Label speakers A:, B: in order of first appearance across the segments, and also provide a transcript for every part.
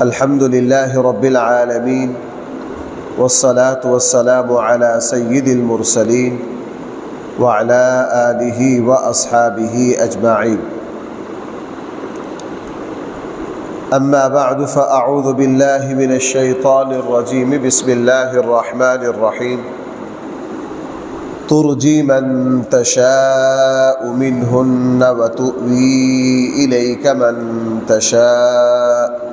A: الحمد لله رب العالمين والصلاة والسلام على سيد المرسلين وعلى آله وأصحابه أجمعين. أما بعد فأعوذ بالله من الشيطان الرجيم. بسم الله الرحمن الرحيم. ترجي من تشاء منهن وتؤوي إليك من تشاء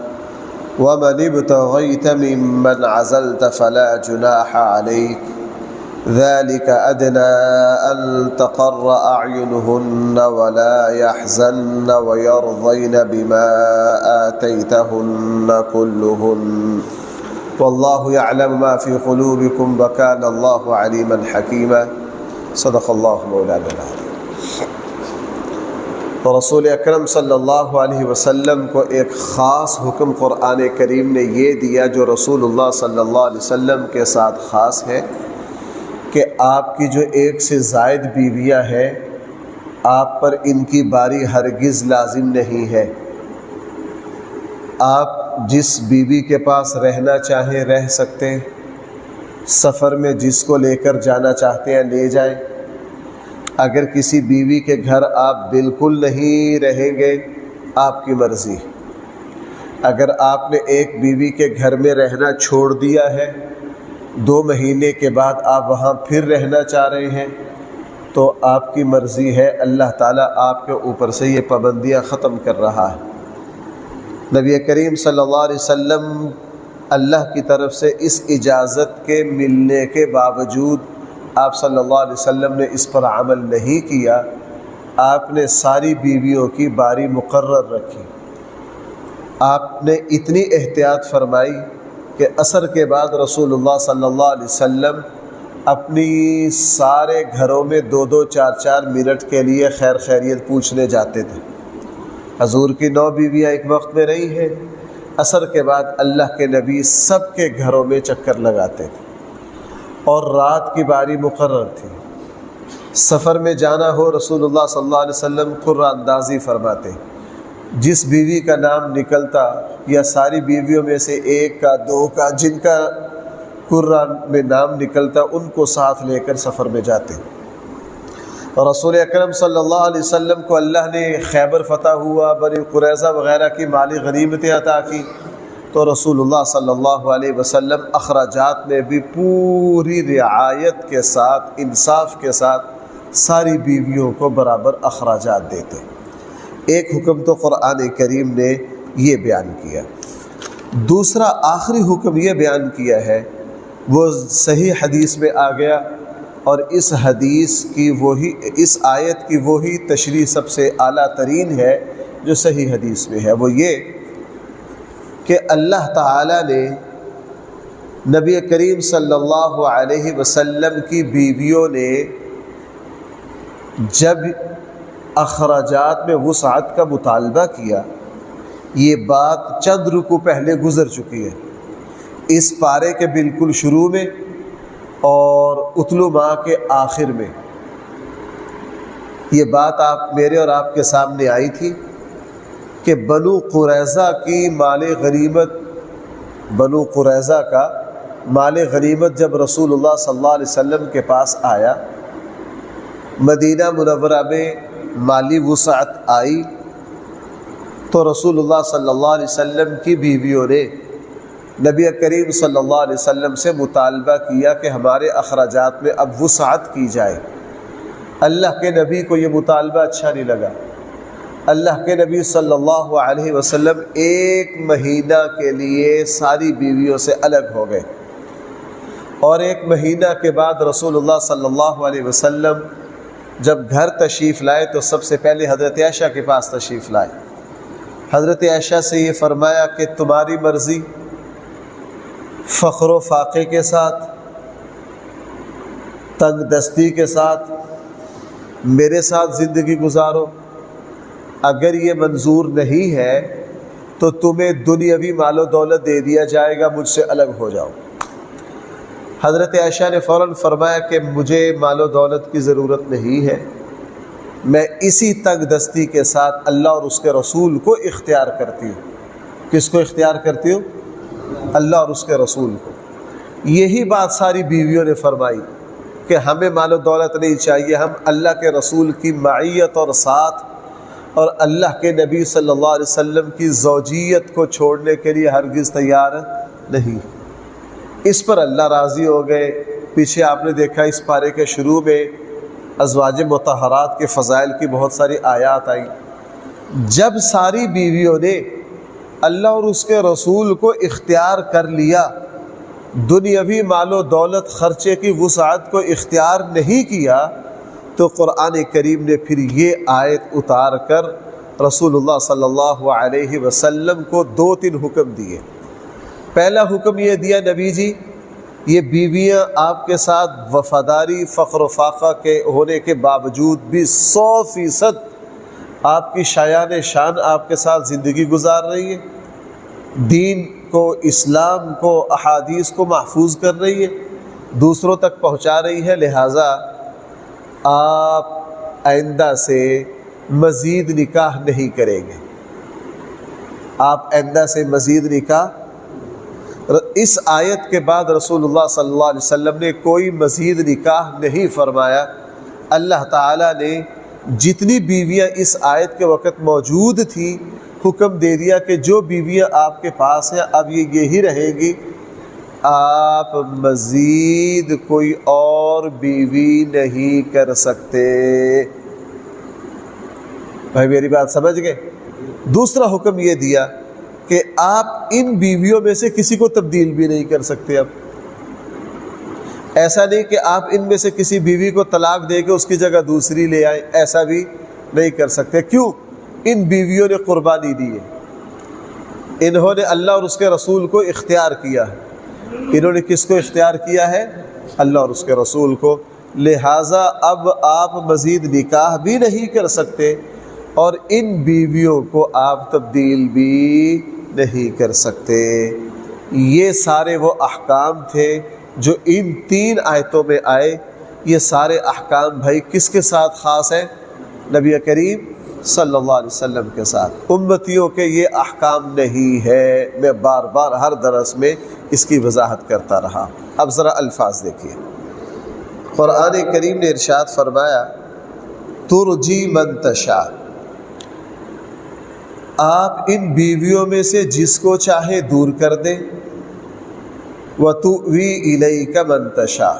A: ومن ابتغيت ممن عزلت فلا جناح عليك ذلك أدنى أن تقر أعينهن ولا يحزن ويرضين بما آتيتهن كلهن والله يعلم ما في قلوبكم وكان الله عليما حكيما. صدق اللہ مولانا العظیم. تو رسول اکرم صلی اللہ علیہ وسلم کو ایک خاص حکم قرآن کریم نے یہ دیا جو رسول اللہ صلی اللہ علیہ وسلم کے ساتھ خاص ہے کہ آپ کی جو ایک سے زائد بیویاں ہیں آپ پر ان کی باری ہرگز لازم نہیں ہے. آپ جس بیوی کے پاس رہنا چاہیں رہ سکتے ہیں، سفر میں جس کو لے کر جانا چاہتے ہیں لے جائیں. اگر کسی بیوی کے گھر آپ بالکل نہیں رہیں گے آپ کی مرضی. اگر آپ نے ایک بیوی کے گھر میں رہنا چھوڑ دیا ہے 2 مہینے کے بعد آپ وہاں پھر رہنا چاہ رہے ہیں تو آپ کی مرضی ہے. اللہ تعالیٰ آپ کے اوپر سے یہ پابندیاں ختم کر رہا ہے. نبی کریم صلی اللہ علیہ وسلم اللہ کی طرف سے اس اجازت کے ملنے کے باوجود آپ صلی اللہ علیہ وسلم نے اس پر عمل نہیں کیا. آپ نے ساری بیویوں کی باری مقرر رکھی. آپ نے اتنی احتیاط فرمائی کہ عصر کے بعد رسول اللہ صلی اللہ علیہ وسلم اپنی سارے گھروں میں 2-2 4-4 منٹ کے لیے خیر خیریت پوچھنے جاتے تھے. حضور کی 9 بیویاں ایک وقت میں رہی ہیں. عصر کے بعد اللہ کے نبی سب کے گھروں میں چکر لگاتے تھے اور رات کی باری مقرر تھی. سفر میں جانا ہو رسول اللہ صلی اللہ علیہ وسلم قرہ اندازی فرماتے. جس بیوی کا نام نکلتا یا ساری بیویوں میں سے 1 کا 2 کا جن کا قرہ میں نام نکلتا ان کو ساتھ لے کر سفر میں جاتے. رسول اکرم صلی اللہ علیہ وسلم کو اللہ نے خیبر فتح ہوا، بنی قریظہ وغیرہ کی مالی غنیمتیں عطا کی تو رسول اللہ صلی اللہ علیہ وسلم اخراجات میں بھی پوری رعایت کے ساتھ انصاف کے ساتھ ساری بیویوں کو برابر اخراجات دیتے. ایک حکم تو قرآن کریم نے یہ بیان کیا. دوسرا آخری حکم یہ بیان کیا ہے وہ صحیح حدیث میں آ گیا اور اس حدیث کی اس آیت کی وہی تشریح سب سے اعلیٰ ترین ہے جو صحیح حدیث میں ہے. وہ یہ کہ اللہ تعالیٰ نے نبی کریم صلی اللہ علیہ وسلم کی بیویوں نے جب اخراجات میں وسعت کا مطالبہ کیا، یہ بات چند رکوع پہلے گزر چکی ہے. اس پارے کے بالکل شروع میں اور اتلو ماہ کے آخر میں یہ بات میرے اور آپ کے سامنے آئی تھی کہ بنو قریظہ کی مال غنیمت، بنو قریظہ کا مال غنیمت جب رسول اللہ صلی اللہ علیہ وسلم کے پاس آیا، مدینہ منورہ میں مالی وسعت آئی تو رسول اللہ صلی اللہ علیہ وسلم کی بیویوں نے نبی کریم صلی اللہ علیہ وسلم سے مطالبہ کیا کہ ہمارے اخراجات میں اب وسعت کی جائے. اللہ کے نبی کو یہ مطالبہ اچھا نہیں لگا. اللہ کے نبی صلی اللہ علیہ وسلم 1 مہینہ کے لیے ساری بیویوں سے الگ ہو گئے اور 1 مہینہ کے بعد رسول اللہ صلی اللہ علیہ وسلم جب گھر تشریف لائے تو سب سے پہلے حضرت عائشہ کے پاس تشریف لائے. حضرت عائشہ سے یہ فرمایا کہ تمہاری مرضی، فخر و فاقے کے ساتھ، تنگ دستی کے ساتھ میرے ساتھ زندگی گزارو. اگر یہ منظور نہیں ہے تو تمہیں دنیاوی مال و دولت دے دیا جائے گا، مجھ سے الگ ہو جاؤ. حضرت عائشہ نے فوراً فرمایا کہ مجھے مال و دولت کی ضرورت نہیں ہے، میں اسی تنگ دستی کے ساتھ اللہ اور اس کے رسول کو اختیار کرتی ہوں. کس کو اختیار کرتی ہو؟ اللہ اور اس کے رسول کو۔ یہی بات ساری بیویوں نے فرمائی کہ ہمیں مال و دولت نہیں چاہیے، ہم اللہ کے رسول کی معیت اور ساتھ اور اللہ کے نبی صلی اللہ علیہ وسلم کی زوجیت کو چھوڑنے کے لیے ہرگز تیار نہیں۔ اس پر اللہ راضی ہو گئے۔ پیچھے آپ نے دیکھا اس پارے کے شروع میں ازواج مطہرات کے فضائل کی بہت ساری آیات آئیں۔ جب ساری بیویوں نے اللہ اور اس کے رسول کو اختیار کر لیا، دنیاوی مال و دولت خرچے کی وسعت کو اختیار نہیں کیا، تو قرآن کریم نے پھر یہ آیت اتار کر رسول اللہ صلی اللہ علیہ وسلم کو 2-3 حکم دیے۔ پہلا حکم یہ دیا، نبی جی یہ بیویاں آپ کے ساتھ وفاداری فخر و فاقہ کے ہونے کے باوجود بھی 100% آپ کی شایان شان آپ کے ساتھ زندگی گزار رہی ہے، دین کو، اسلام کو، احادیث کو محفوظ کر رہی ہے، دوسروں تک پہنچا رہی ہے، لہٰذا آپ آئندہ سے مزید نکاح نہیں کریں گے۔ آپ آئندہ سے مزید نکاح، اس آیت کے بعد رسول اللہ صلی اللہ علیہ وسلم نے کوئی مزید نکاح نہیں فرمایا۔ اللہ تعالیٰ نے جتنی بیویاں اس آیت کے وقت موجود تھیں حکم دے دیا کہ جو بیویاں آپ کے پاس ہیں اب یہ یہی رہیں گی، آپ مزید کوئی اور بیوی نہیں کر سکتے۔ بھائی میری بات سمجھ گئے؟ دوسرا حکم یہ دیا کہ آپ ان بیویوں میں سے کسی کو تبدیل بھی نہیں کر سکتے۔ اب ایسا نہیں کہ آپ ان میں سے کسی بیوی کو طلاق دے کے اس کی جگہ دوسری لے آئیں، ایسا بھی نہیں کر سکتے۔ کیوں؟ ان بیویوں نے قربانی دی ہے، انہوں نے اللہ اور اس کے رسول کو اختیار کیا ہے۔ انہوں نے کس کو اختیار کیا ہے؟ اللہ اور اس کے رسول کو۔ لہٰذا اب آپ مزید نکاح بھی نہیں کر سکتے اور ان بیویوں کو آپ تبدیل بھی نہیں کر سکتے۔ یہ سارے وہ احکام تھے جو ان 3 آیتوں میں آئے۔ یہ سارے احکام بھائی کس کے ساتھ خاص ہیں؟ نبی کریم صلی اللہ علیہ وسلم کے ساتھ۔ امتیوں کے یہ احکام نہیں ہے۔ میں بار بار ہر درس میں اس کی وضاحت کرتا رہا۔ اب ذرا الفاظ دیکھیے، قرآن کریم نے ارشاد فرمایا ترجی من تشاء، آپ ان بیویوں میں سے جس کو چاہے دور کر دیں، وَتُؤْوِي إِلَيْكَ مَن تَشَاءُ،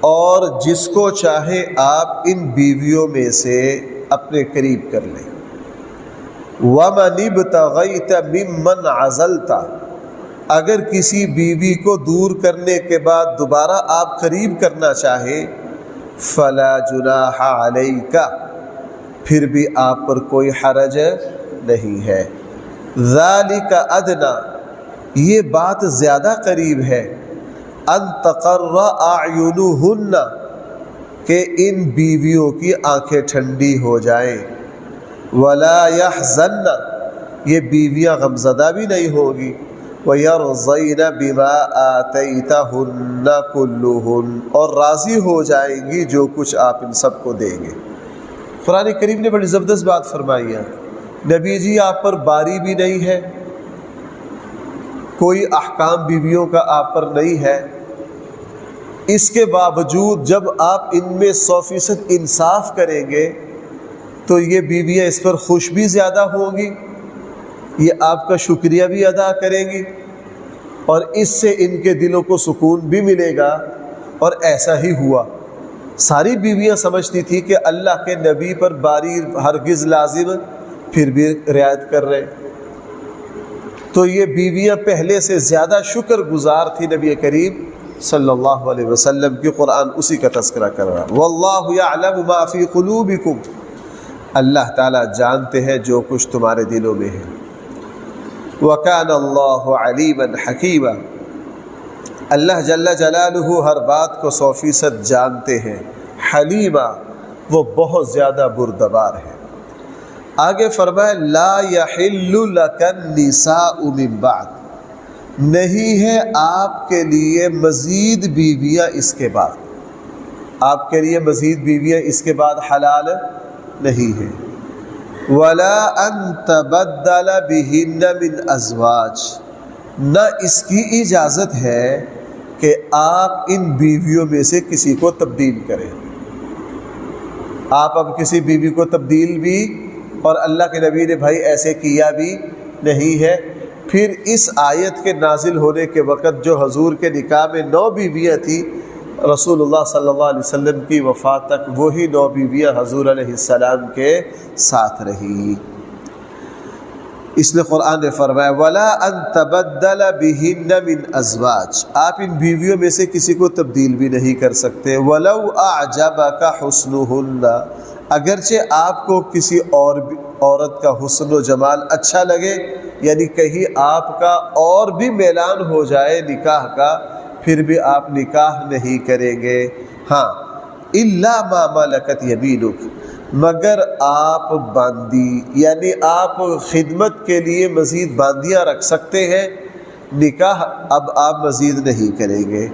A: اور جس کو چاہے آپ ان بیویوں میں سے اپنے قریب کر لیں۔ وَمَنِ ابْتَغَيْتَ مِمَّنْ عَزَلْتَ، اگر کسی بیوی کو دور کرنے کے بعد دوبارہ آپ قریب کرنا چاہیں، فَلَا جُنَاحَ عَلَيْكَ، پھر بھی آپ پر کوئی حرج نہیں ہے۔ ذَلِكَ أَدْنَىٰ، یہ بات زیادہ قریب ہے، أَن تَقَرَّ أَعْيُنُهُنَّ، کہ ان بیویوں کی آنکھیں ٹھنڈی ہو جائیں، وَلَا يَحْزَنَّ، یہ بیویاں غمزدہ بھی نہیں ہوگی، وَيَرْضَيْنَ بِمَا آتَيْتَهُنَّ كُلُّهُنَّ، اور راضی ہو جائیں گی جو کچھ آپ ان سب کو دیں گے۔ قرآن کریم نے بڑی زبردست بات فرمائی ہے، نبی جی آپ پر باری بھی نہیں ہے، کوئی احکام بیویوں کا آپ پر نہیں ہے، اس کے باوجود جب آپ ان میں 100% انصاف کریں گے تو یہ بیویاں اس پر خوش بھی زیادہ ہوں گی، یہ آپ کا شکریہ بھی ادا کریں گی، اور اس سے ان کے دلوں کو سکون بھی ملے گا۔ اور ایسا ہی ہوا۔ ساری بیویاں سمجھتی تھی کہ اللہ کے نبی پر باری ہرگز لازم، پھر بھی رعایت کر رہے، تو یہ بیویاں پہلے سے زیادہ شکر گزار تھی نبی کریم صلی اللہ علیہ وسلم کی۔ قرآن اسی کا تذکرہ کر رہا ہے، واللہ یعلم ما فی قلوبکم، اللہ تعالیٰ جانتے ہیں جو کچھ تمہارے دلوں میں ہے۔ وَكَانَ اللَّهُ عَلِيمًا حَكِيمًا، اللہ جل جلالہ ہر بات کو 100% جانتے ہیں۔ حلیمہ، وہ بہت زیادہ بردبار ہے۔ آگے فرمائے لا يحل لك النساء من بعد، نہیں ہے آپ کے لیے مزید بیویاں اس کے بعد، آپ کے لیے مزید بیویاں اس کے بعد حلال نہیں ہیں۔ ولا ان تبدل بہن من ازواج، نہ اس کی اجازت ہے کہ آپ ان بیویوں میں سے کسی کو تبدیل کریں۔ آپ اب کسی بیوی کو تبدیل بھی، اور اللہ کے نبی نے بھائی ایسے کیا بھی نہیں ہے۔ پھر اس آیت کے نازل ہونے کے وقت جو حضور کے نکاح میں 9 بیویاں تھیں، رسول اللہ صلی اللہ علیہ وسلم کی وفات تک وہی 9 بیویاں حضور علیہ السلام کے ساتھ رہی۔ اس لیے قرآن نے فرمایا وَلَا أَن تَبَدَّلَ بِهِنَّ مِنْ أَزْوَاجٍ، آپ ان بیویوں میں سے کسی کو تبدیل بھی نہیں کر سکتے۔ وَلَوْ أَعْجَبَكَ حُسْنُهُنَّ، اگرچہ آپ کو کسی اور عورت کا حسن و جمال اچھا لگے، یعنی کہیں آپ کا اور بھی میلان ہو جائے نکاح کا، پھر بھی آپ نکاح نہیں کریں گے۔ ہاں إِلَّا مَا مَلَكَتْ يَمِينُكَ، مگر آپ باندی یعنی آپ خدمت کے لیے مزید باندیاں رکھ سکتے ہیں، نکاح اب آپ مزید نہیں کریں گے۔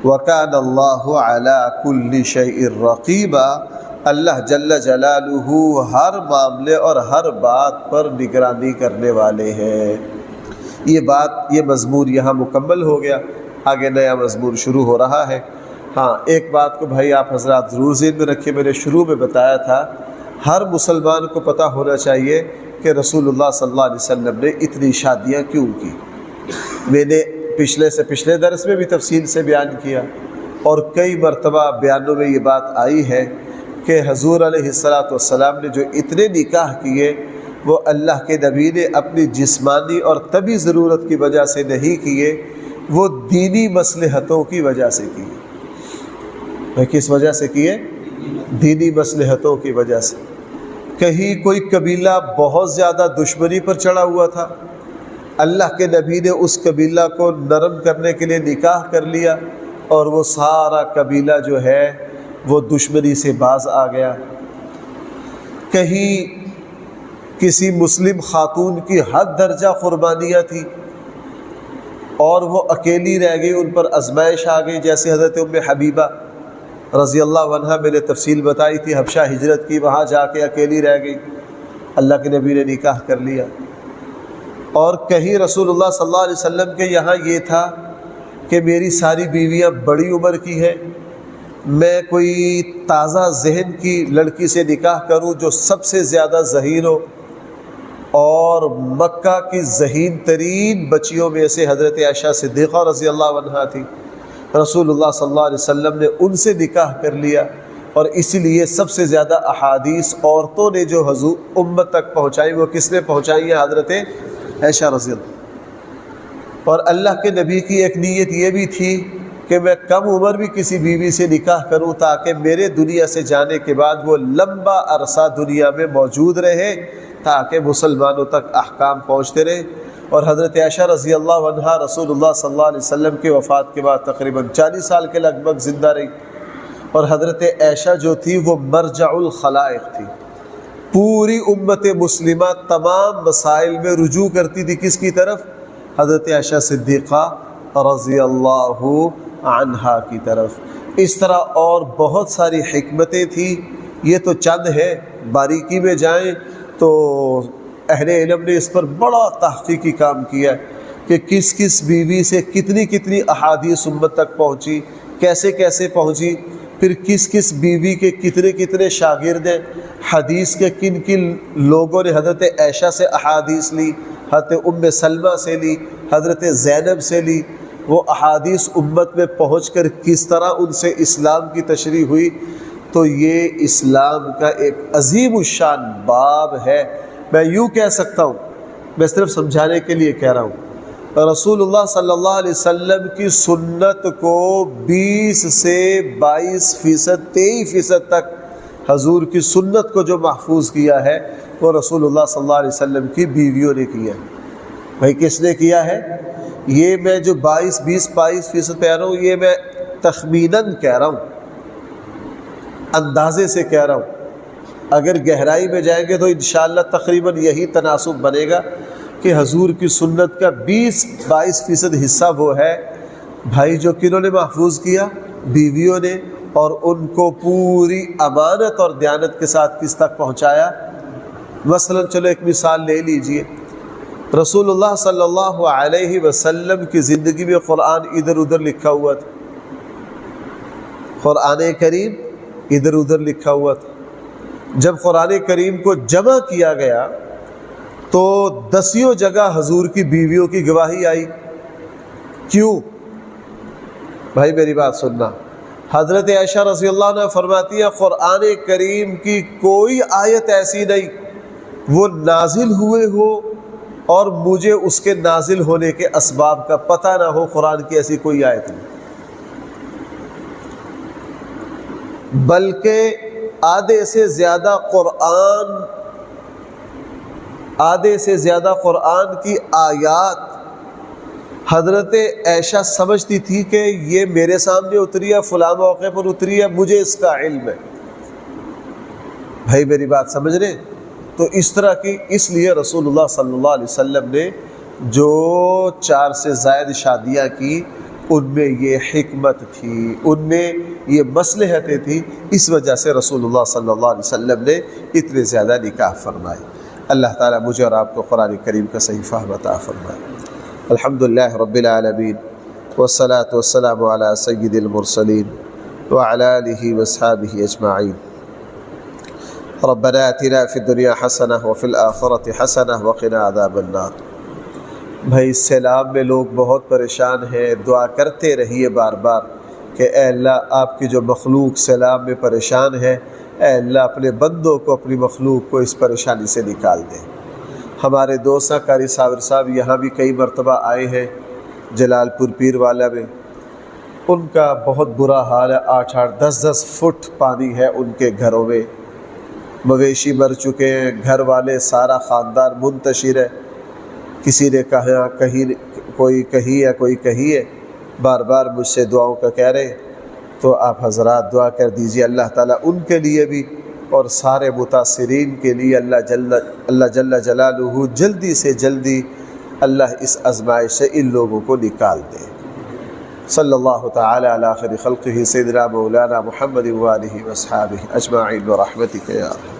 A: وَكَانَ اللَّهُ عَلَىٰ كُلِّ شَيْءٍ رَقِيبًا، اللہ جل جلالہ ہر معاملے اور ہر بات پر نگرانی کرنے والے ہیں۔ یہ مضمون یہاں مکمل ہو گیا، آگے نیا مضمون شروع ہو رہا ہے۔ ہاں ایک بات کو بھائی آپ حضرات ضرور ذہن میں رکھیں، میں نے شروع میں بتایا تھا ہر مسلمان کو پتہ ہونا چاہیے کہ رسول اللہ صلی اللہ علیہ وسلم نے اتنی شادیاں کیوں کی۔ میں نے پچھلے درس میں بھی تفصیل سے بیان کیا، اور کئی مرتبہ بیانوں میں یہ بات آئی ہے کہ حضور علیہ السلام نے جو اتنے نکاح کیے وہ اللہ کے نبی نے اپنی جسمانی اور طبی ضرورت کی وجہ سے نہیں کیے، وہ دینی مصلحتوں کی وجہ سے کیے۔ کس وجہ سے کیے؟ دینی مصلحتوں کی وجہ سے۔ کہیں کوئی قبیلہ بہت زیادہ دشمنی پر چڑھا ہوا تھا، اللہ کے نبی نے اس قبیلہ کو نرم کرنے کے لیے نکاح کر لیا، اور وہ سارا قبیلہ جو ہے وہ دشمنی سے باز آ گیا۔ کہیں کسی مسلم خاتون کی حد درجہ قربانیاں تھیں اور وہ اکیلی رہ گئی، ان پر آزمائش آ گئی، جیسے حضرت ام حبیبہ رضی اللہ عنہا، میں نے تفصیل بتائی تھی، حبشہ ہجرت کی، وہاں جا کے اکیلی رہ گئی، اللہ کے نبی نے نکاح کر لیا۔ اور کہیں رسول اللہ صلی اللہ علیہ وسلم کے یہاں یہ تھا کہ میری ساری بیویاں بڑی عمر کی ہیں، میں کوئی تازہ ذہن کی لڑکی سے نکاح کروں جو سب سے زیادہ ذہین ہو، اور مکہ کی ذہین ترین بچیوں میں سے حضرت عائشہ صدیقہ رضی اللہ عنہا تھی۔ رسول اللہ صلی اللہ علیہ وسلم نے ان سے نکاح کر لیا، اور اسی لیے سب سے زیادہ احادیث عورتوں نے جو حضور امت تک پہنچائی وہ کس نے پہنچائی ہیں؟ حضرت عائشہ رضی اللہ۔ اور اللہ کے نبی کی ایک نیت یہ بھی تھی کہ میں کم عمر بھی کسی بیوی سے نکاح کروں تاکہ میرے دنیا سے جانے کے بعد وہ لمبا عرصہ دنیا میں موجود رہے، تاکہ مسلمانوں تک احکام پہنچتے رہے۔ اور حضرت عائشہ رضی اللہ عنہا رسول اللہ صلی اللہ علیہ وسلم کے وفات کے بعد تقریباً 40 سال کے لگ بھگ زندہ رہی، اور حضرت عائشہ جو تھی وہ مرجع الخلائق تھی، پوری امت مسلمہ تمام مسائل میں رجوع کرتی تھی کس کی طرف؟ حضرت عائشہ صدیقہ رضی اللہ عنہا کی طرف۔ اس طرح اور بہت ساری حکمتیں تھیں، یہ تو چند ہے، باریکی میں جائیں تو اہل علم نے اس پر بڑا تحقیقی کام کیا کہ کس کس بیوی سے کتنی احادیث امت تک پہنچی، کیسے کیسے پہنچی، پھر کس کس بیوی کے کتنے شاگرد ہیں، حدیث کے کن لوگوں نے حضرت عائشہ سے احادیث لی، حضرت ام سلمہ سے لی، حضرت زینب سے لی، وہ احادیث امت میں پہنچ کر کس طرح ان سے اسلام کی تشریح ہوئی۔ تو یہ اسلام کا ایک عظیم الشان باب ہے۔ میں یوں کہہ سکتا ہوں، میں صرف سمجھانے کے لیے کہہ رہا ہوں، رسول اللہ صلی اللہ علیہ وسلم کی سنت کو 20 سے 22%، 23% تک حضور کی سنت کو جو محفوظ کیا ہے وہ رسول اللہ صلی اللہ علیہ وسلم کی بیویوں نے کیا ہے۔ بھائی کس نے کیا ہے؟ یہ میں جو 22% کہہ رہا ہوں، یہ میں تخمیناً کہہ رہا ہوں، اندازے سے کہہ رہا ہوں۔ اگر گہرائی میں جائیں گے تو انشاءاللہ تقریباً یہی تناسب بنے گا کہ حضور کی سنت کا 20-22% حصہ وہ ہے بھائی جو کنہوں نے محفوظ کیا؟ بیویوں نے، اور ان کو پوری امانت اور دیانت کے ساتھ کس تک پہنچایا؟ مثلا چلو ایک مثال لے لیجئے، رسول اللہ صلی اللہ علیہ وسلم کی زندگی میں قرآن ادھر ادھر لکھا ہوا تھا، قرآن کریم ادھر ادھر لکھا ہوا تھا۔ جب قرآن کریم کو جمع کیا گیا تو 10 جگہ حضور کی بیویوں کی گواہی آئی۔ کیوں؟ بھائی میری بات سننا، حضرت عائشہ رضی اللہ عنہ فرماتی ہے قرآن کریم کی کوئی آیت ایسی نہیں وہ نازل ہوئے ہو اور مجھے اس کے نازل ہونے کے اسباب کا پتہ نہ ہو، قرآن کی ایسی کوئی آیت نہیں، بلکہ آدھے سے زیادہ قرآن کی آیات حضرت عائشہ سمجھتی تھی کہ یہ میرے سامنے اتری ہے، فلاں موقع پر اتری ہے، مجھے اس کا علم ہے۔ بھائی میری بات سمجھ رہے؟ تو اس طرح کی، اس لیے رسول اللہ صلی اللہ علیہ وسلم نے جو 4 سے زائد شادیاں کی ان میں یہ حکمت تھی، ان میں یہ مصلحتیں تھیں، اس وجہ سے رسول اللہ صلی اللہ علیہ وسلم نے اتنے زیادہ نکاح فرمائے۔ اللہ تعالیٰ مجھے اور آپ کو قرآن کریم کا صحیح فہم عطا فرمائے۔ الحمدللہ رب العالمین والصلاة والسلام علی سید المرسلین وعلی آلہ واصحابہ اجمعین۔ ربنا آتنا فی الدنیا حسنہ وفی الآخرۃ حسنہ وقنا عذاب النار۔ بھائی سیلاب میں لوگ بہت پریشان ہیں، دعا کرتے رہیے بار بار کہ اے اللہ آپ کی جو مخلوق سیلاب میں پریشان ہے، اے اللہ اپنے بندوں کو، اپنی مخلوق کو اس پریشانی سے نکال دے۔ ہمارے دوست قاری صابر صاحب یہاں بھی کئی مرتبہ آئے ہیں جلال پور پیر والا میں، ان کا بہت برا حال ہے، 8-8 10-10 فٹ پانی ہے ان کے گھروں میں، مویشی مر چکے ہیں، گھر والے سارا خاندان منتشر ہے، کسی نے کہا کہیں، کوئی کہیں ہے، کوئی کہیں ہے، بار بار مجھ سے دعاؤں کا کہہ رہے، تو آپ حضرات دعا کر دیجئے اللہ تعالیٰ ان کے لیے بھی اور سارے متاثرین کے لیے اللہ جل جلالہ جلدی سے جلدی اللہ اس آزمائش سے ان لوگوں کو نکال دے۔ صلی اللہ تعالی علی خیر خلقہ سیدنا مولانا محمد وآلہ واصحابہ اجمعین برحمتک یا ارحم۔